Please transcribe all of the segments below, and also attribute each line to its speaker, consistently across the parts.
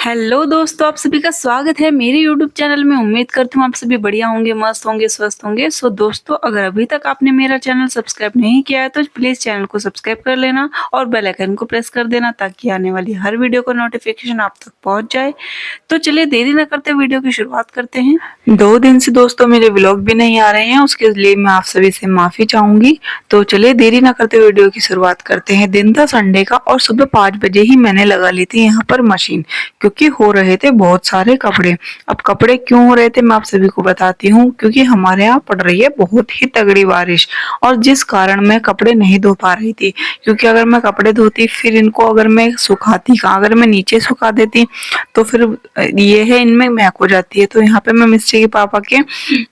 Speaker 1: Hello दोस्तों, आप सभी का स्वागत है मेरे यूट्यूब चैनल में। उम्मीद करती हूँ आप सभी बढ़िया होंगे, मस्त होंगे, स्वस्थ होंगे। सो दोस्तों, अगर अभी तक आपने मेरा चैनल सब्सक्राइब नहीं किया है तो प्लीज़ चैनल को सब्सक्राइब कर लेना और बेल आइकन को प्रेस कर देना ताकि आने वाली हर वीडियो का नोटिफिकेशन आप तक पहुँच जाए। तो चलिए देरी न करते वीडियो की शुरुआत करते हैं। 2 दिन से दोस्तों मेरे व्लॉग भी नहीं आ रहे हैं, उसके लिए मैं आप सभी से माफ़ी चाहूँगी। तो चलिए देरी न करते वीडियो की शुरुआत करते हैं। दिन था संडे का और सुबह 5 बजे ही मैंने लगा ली थी यहाँ पर मशीन, क्योंकि हो रहे थे बहुत सारे कपड़े। अब कपड़े क्यों हो रहे थे मैं आप सभी को बताती हूँ, क्योंकि हमारे यहाँ पड़ रही है बहुत ही तगड़ी बारिश और जिस कारण मैं कपड़े नहीं धो पा रही थी। क्योंकि अगर मैं कपड़े धोती फिर इनको अगर मैं सुखाती कहाँ, अगर मैं नीचे सुखा देती तो फिर ये है इनमें महक हो जाती है। तो यहाँ पे मैं मिस्त्री के पापा के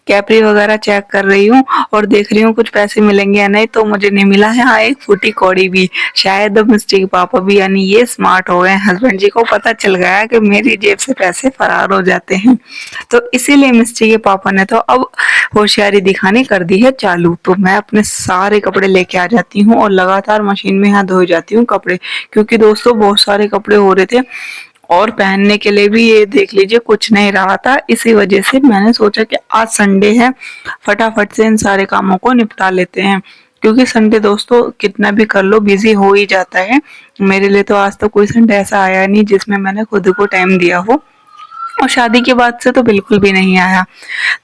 Speaker 1: कैपरी वगैरह चेक कर रही हूँ और देख रही हूँ कुछ पैसे मिलेंगे या नहीं। तो मुझे नहीं मिला है, हाँ एक फूटी कौड़ी भी। शायद अब मिस्त्री के पापा भी यानी ये स्मार्ट हो गए, हस्बैंड जी को पता चल गया कि मेरी जेब से पैसे फरार हो जाते हैं। तो इसीलिए मिस्त्री के पापा ने तो अब होशियारी दिखानी कर दी है चालू। तो मैं अपने सारे कपड़े लेके आ जाती हूँ और लगातार मशीन में यहाँ धो जाती हूँ कपड़े, क्योंकि दोस्तों बहुत सारे कपड़े हो रहे थे और पहनने के लिए भी ये देख लीजिए कुछ नहीं रहा था। इसी वजह से मैंने सोचा कि आज संडे है, फटाफट से इन सारे कामों को निपटा लेते हैं। क्योंकि संडे दोस्तों कितना भी कर लो बिजी हो ही जाता है। मेरे लिए तो आज तो कोई संडे ऐसा आया नहीं जिसमें मैंने खुद को टाइम दिया हो, और शादी के बाद से तो बिल्कुल भी नहीं आया।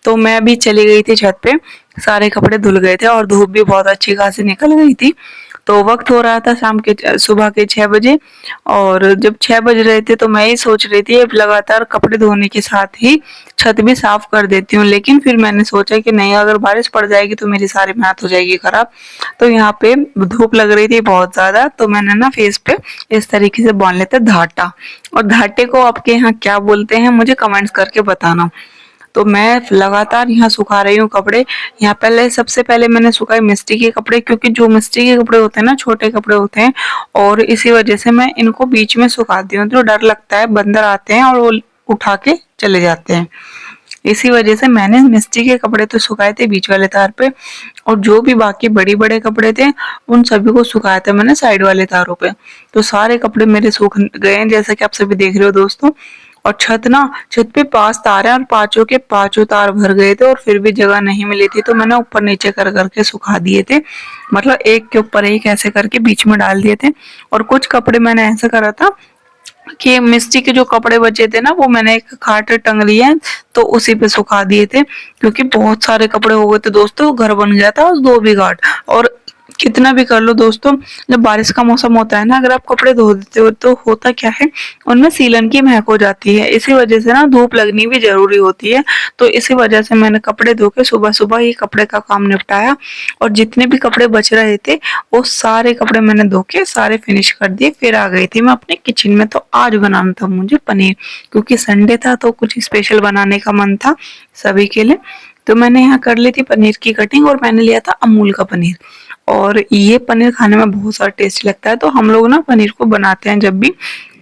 Speaker 1: तो मैं अभी चली गई थी छत पे, सारे कपड़े धुल गए थे और धूप भी बहुत अच्छी खासी निकल गई थी। तो वक्त हो रहा था सुबह के 6 बजे, और जब 6 बज रहे थे तो मैं ये सोच रही थी अब लगातार कपड़े धोने के साथ ही छत भी साफ कर देती हूँ। लेकिन फिर मैंने सोचा कि नहीं, अगर बारिश पड़ जाएगी तो मेरी सारी मेहनत हो जाएगी खराब। तो यहाँ पे धूप लग रही थी बहुत ज्यादा, तो मैंने ना फेस पे इस तरीके से बांध लेते धाटा। और धाटे को आपके यहाँ क्या बोलते हैं मुझे कमेंट्स करके बताना। तो मैं लगातार यहाँ सुखा रही हूँ कपड़े। यहाँ पहले सबसे पहले मैंने सुखाए मिस्त्री के कपड़े, क्योंकि जो मिस्त्री के कपड़े होते हैं ना छोटे कपड़े होते हैं, और इसी वजह से मैं इनको बीच में सुखाती हूँ। तो डर लगता है बंदर आते हैं और वो उठा के चले जाते हैं। इसी वजह से मैंने मिस्त्री के कपड़े तो सुखाए थे बीच वाले तार पे, और जो भी बाकी बड़े बड़े कपड़े थे उन सभी को सुखाया था मैंने साइड वाले तारों पे। तो सारे कपड़े मेरे सूख गए हैं जैसा कि आप सभी देख रहे हो दोस्तों। और छत पे 5 तार है और पांचों के पांचों तार भर गए थे और फिर भी जगह नहीं मिली थी, तो मैंने ऊपर नीचे कर करके सुखा दिए थे। मतलब एक के ऊपर एक ऐसे करके बीच में डाल दिए थे। और कुछ कपड़े मैंने ऐसा करा था कि मिस्त्री के जो कपड़े बचे थे ना वो मैंने एक खाट टंग लिए, तो उसी पे सुखा दिए थे। क्योंकि बहुत सारे कपड़े हो गए थे दोस्तों, घर बन गया था उस 2 बीघा। और कितना भी कर लो दोस्तों, जब बारिश का मौसम होता है ना, अगर आप कपड़े धो देते हो तो होता क्या है, उनमें सीलन की महक हो जाती है। इसी वजह से ना धूप लगनी भी जरूरी होती है। तो इसी वजह से मैंने कपड़े धो के सुबह सुबह ही कपड़े का काम निपटाया, और जितने भी कपड़े बच रहे थे वो सारे कपड़े मैंने धो के सारे फिनिश कर दिए। फिर आ गई थी मैं अपने किचन में। तो आज बनाना था मुझे पनीर, क्योंकि संडे था तो कुछ स्पेशल बनाने का मन था सभी के लिए। तो मैंने यहाँ कर ली थी पनीर की कटिंग, और मैंने लिया था अमूल का पनीर। और ये पनीर खाने में बहुत सारा टेस्टी लगता है। तो हम लोग ना पनीर को बनाते हैं जब भी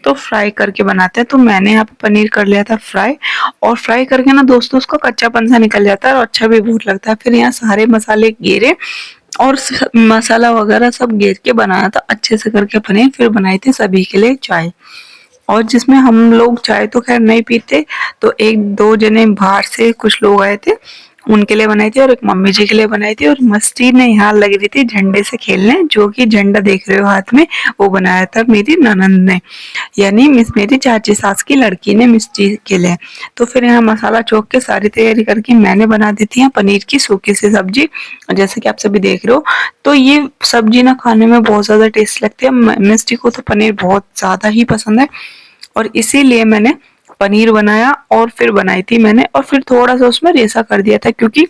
Speaker 1: तो फ्राई करके बनाते हैं। तो मैंने यहाँ पे पनीर कर लिया था फ्राई, और फ्राई करके ना दोस्तों उसका कच्चापन सा निकल जाता है और अच्छा भी बहुत लगता है। फिर यहाँ सारे मसाले गेरे और मसाला वगैरह सब गेर के बनाया था अच्छे से करके पनीर। फिर बनाई थी सभी के लिए चाय, और जिसमें हम लोग चाय तो खैर नहीं पीते, तो एक दो जने बाहर से कुछ लोग आए थे उनके लिए बनाई थी, और एक मम्मी जी के लिए बनाई थी। और मस्ती ने यहाँ लगी रही थी झंडे से खेलने, जो कि झंडा देख रहे हो हाथ में, वो बनाया था मेरी ननंद ने, यानी मेरी चाची सास की लड़की ने मिस्टी के लिए। तो फिर यहाँ मसाला चौक के सारी तैयारी करके मैंने बना दी थी यहाँ पनीर की सूखी सी सब्जी, जैसे कि आप सभी देख रहे हो। तो ये सब्जी ना खाने में बहुत ज्यादा टेस्ट लगती है। मिस्टी को तो पनीर बहुत ज्यादा ही पसंद है, और इसीलिए मैंने पनीर बनाया और फिर बनाई थी मैंने, और फिर थोड़ा सा उसमें रेसा कर दिया था, क्योंकि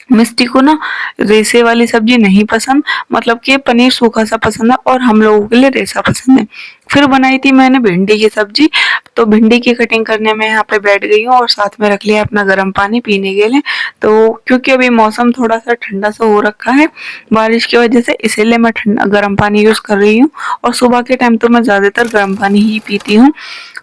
Speaker 1: मिस्टी को ना रेसे वाली सब्जी नहीं पसंद, मतलब कि पनीर सूखा सा पसंद है और हम लोगों के लिए रेसा पसंद है। फिर बनाई थी मैंने भिंडी की सब्जी। तो भिंडी की कटिंग करने में यहाँ पे बैठ गई हूँ, और साथ में रख लिया अपना गर्म पानी पीने के लिए। तो क्योंकि अभी मौसम थोड़ा सा ठंडा सा हो रखा है बारिश की वजह से, इसीलिए मैं ठंडा गर्म पानी यूज कर रही हूँ। और सुबह के टाइम तो मैं ज्यादातर गर्म पानी ही पीती हूँ।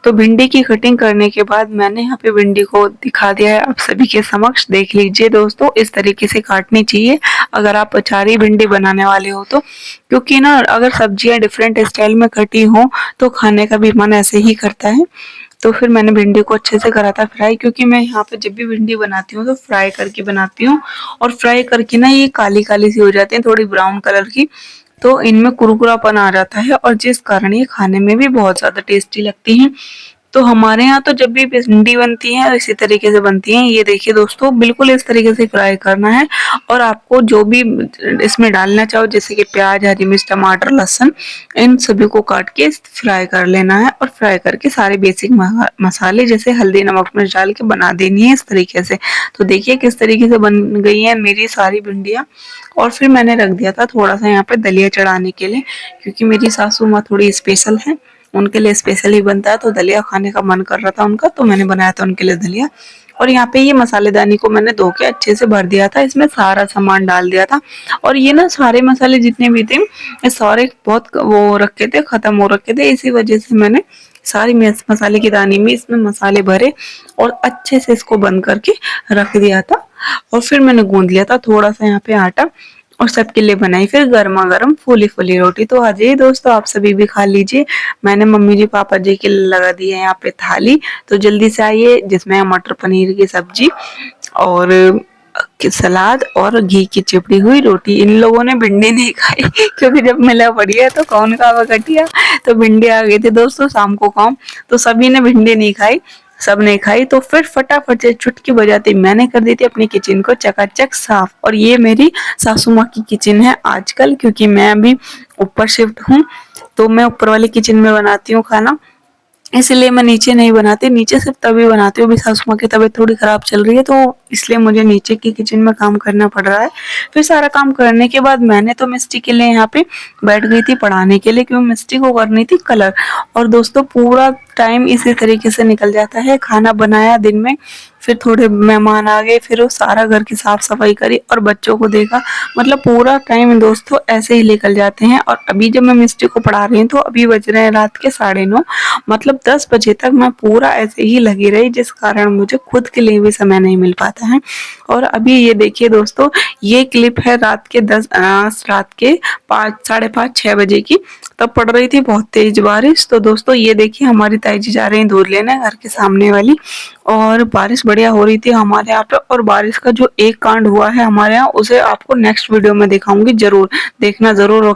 Speaker 1: तो भिंडी की कटिंग करने के बाद मैंने यहाँ पे भिंडी को दिखा दिया है आप सभी के समक्ष। देख लीजिए दोस्तों, इस तरीके से काटनी चाहिए अगर आप अचारी भिंडी बनाने वाले हो तो। क्योंकि ना अगर सब्जियां डिफरेंट स्टाइल में कटी हो तो खाने का भी मन ऐसे ही करता है। तो फिर मैंने भिंडी को अच्छे से करा था फ्राई, क्योंकि मैं यहाँ पे जब भी भिंडी बनाती हूँ तो फ्राई करके बनाती हूँ। और फ्राई करके ना ये काली-काली सी हो जाती है, थोड़ी ब्राउन कलर की, तो इनमें कुरकुरापन आ जाता है और जिस कारण ये खाने में भी बहुत ज़्यादा टेस्टी लगती हैं। तो हमारे यहाँ तो जब भी भिंडी बनती है इसी तरीके से बनती है। ये देखिए दोस्तों, बिल्कुल इस तरीके से फ्राई करना है। और आपको जो भी इसमें डालना चाहो, जैसे कि प्याज, हरी मिर्च, टमाटर, लहसुन, इन सभी को काट के फ्राई कर लेना है। और फ्राई करके सारे बेसिक मसाले जैसे हल्दी, नमक, मिर्च डाल के बना देनी है इस तरीके से। तो देखिए किस तरीके से बन गई है मेरी सारी भिंडियाँ। और फिर मैंने रख दिया था थोड़ा सा यहाँ पे दलिया चढ़ाने के लिए, क्योंकि मेरी सासू माँ थोड़ी स्पेशल है, उनके लिए स्पेशल ही बनता है। तो दलिया खाने का मन कर रहा था उनका, तो मैंने बनाया था उनके लिए दलिया। और यहाँ पे ये मसालेदानी को मैंने धो के अच्छे से भर दिया था, इसमें सारा सामान डाल दिया था। और ये ना सारे मसाले जितने भी थे, ये सारे बहुत वो रखे थे, खत्म हो रखे थे, इसी वजह से मैंने सारी मसाले की दानी में इसमें मसाले भरे और अच्छे से इसको बंद करके रख दिया था। और फिर मैंने गूंद लिया था थोड़ा सा यहाँ पे आटा, और सबके लिए बनाई फिर गर्मा गर्म फूली फूली रोटी। तो आ जाइए दोस्तों, आप सभी भी खा लीजिए। मैंने मम्मी जी पापा जी के लिए लगा दी है यहाँ पे थाली, तो जल्दी से आइए, जिसमें मटर पनीर की सब्जी और सलाद और घी की चिपड़ी हुई रोटी। इन लोगों ने भिंडी नहीं खाई क्योंकि जब मिला बढ़िया तो कौन खावा घटिया। तो भिंडी आ गई थी दोस्तों शाम को काम, तो सभी ने भिंडी नहीं खाई, सबने खाई। तो फिर फटाफट से चुटकी बजाती मैंने कर दी थी अपनी किचन को चकाचक साफ। और ये मेरी सासू माँ की किचन है आजकल, क्योंकि मैं अभी ऊपर शिफ्ट हूँ, तो मैं ऊपर वाली किचन में बनाती हूँ खाना, इसलिए मैं नीचे नहीं बनाती। नीचे सिर्फ तभी बनाती हूँ, अभी सासू माँ की तबीयत थोड़ी खराब चल रही है, तो इसलिए मुझे नीचे की किचन में काम करना पड़ रहा है। फिर सारा काम करने के बाद मैंने तो मिस्टी के लिए यहाँ पे बैठ गई थी पढ़ाने के लिए, क्योंकि मिस्टी को करनी थी कलर। और दोस्तों पूरा टाइम इसी तरीके से निकल जाता है। खाना बनाया दिन में, फिर थोड़े मेहमान आ गए, फिर वो सारा घर की साफ सफाई करी और बच्चों को देखा, मतलब पूरा टाइम दोस्तों ऐसे ही निकल जाते हैं। और अभी जब मैं मिस्टी को पढ़ा रही हूँ तो अभी बज रहे हैं रात के 9:30, मतलब 10 बजे तक मैं पूरा ऐसे ही लगी रही, जिस कारण मुझे खुद के लिए भी समय नहीं मिल पाता है। और अभी ये देखिए दोस्तों, ये क्लिप है रात के 5, 5:30, 6 बजे की, तब पड़ रही थी बहुत तेज बारिश। तो दोस्तों ये देखिए हमारी ताई जी जा रही हैं दूध लेने घर के सामने वाली, और बारिश बढ़िया हो रही थी हमारे यहाँ पे। और बारिश का जो एक कांड हुआ है हमारे यहाँ, उसे आपको नेक्स्ट वीडियो में दिखाऊंगी, जरूर देखना जरूर।